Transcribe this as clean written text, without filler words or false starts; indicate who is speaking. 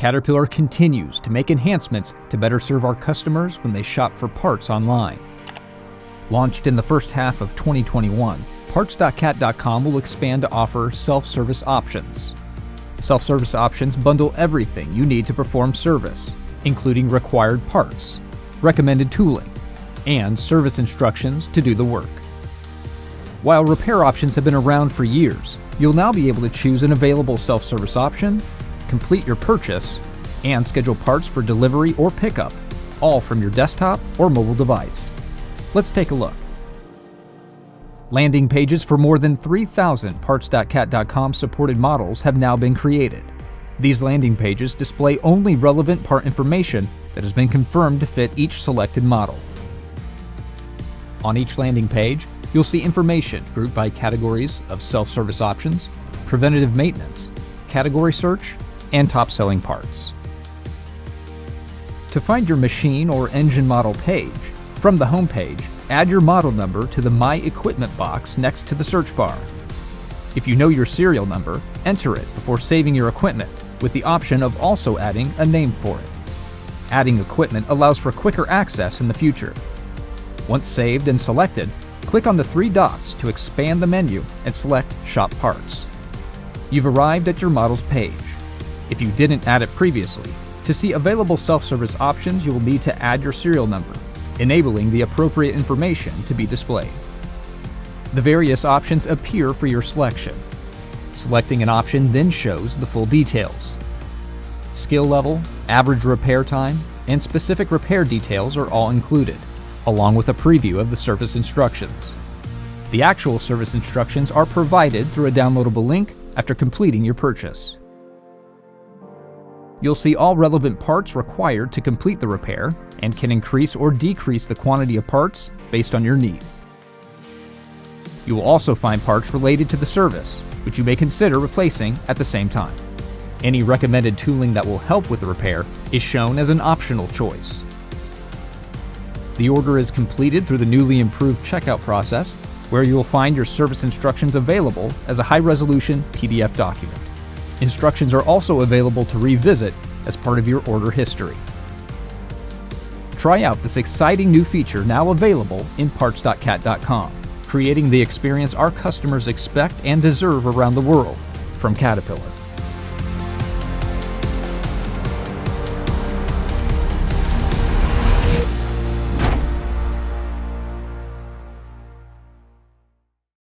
Speaker 1: Caterpillar continues to make enhancements to better serve our customers when they shop for parts online. Launched in the first half of 2021, Parts.cat.com will expand to offer self-service options. Self-service options bundle everything you need to perform service, including required parts, recommended tooling, and service instructions to do the work. While repair options have been around for years, you'll now be able to choose an available self-service option, complete your purchase, and schedule parts for delivery or pickup, all from your desktop or mobile device. Let's take a look. Landing pages for more than 3,000 Parts.cat.com supported models have now been created. These landing pages display only relevant part information that has been confirmed to fit each selected model. On each landing page, you'll see information grouped by categories of self-service options, preventative maintenance, category search, and top-selling parts. To find your machine or engine model page, from the home page, add your model number to the My Equipment box next to the search bar. If you know your serial number, enter it before saving your equipment, with the option of also adding a name for it. Adding equipment allows for quicker access in the future. Once saved and selected, click on the three dots to expand the menu and select Shop Parts. You've arrived at your model's page. If you didn't add it previously, to see available self-service options, you will need to add your serial number, enabling the appropriate information to be displayed. The various options appear for your selection. Selecting an option then shows the full details. Skill level, average repair time, and specific repair details are all included, along with a preview of the service instructions. The actual service instructions are provided through a downloadable link after completing your purchase. You'll see all relevant parts required to complete the repair and can increase or decrease the quantity of parts based on your need. You will also find parts related to the service, which you may consider replacing at the same time. Any recommended tooling that will help with the repair is shown as an optional choice. The order is completed through the newly improved checkout process, where you will find your service instructions available as a high-resolution PDF document. Instructions are also available to revisit as part of your order history. Try out this exciting new feature now available in Parts.cat.com, creating the experience our customers expect and deserve around the world from Caterpillar.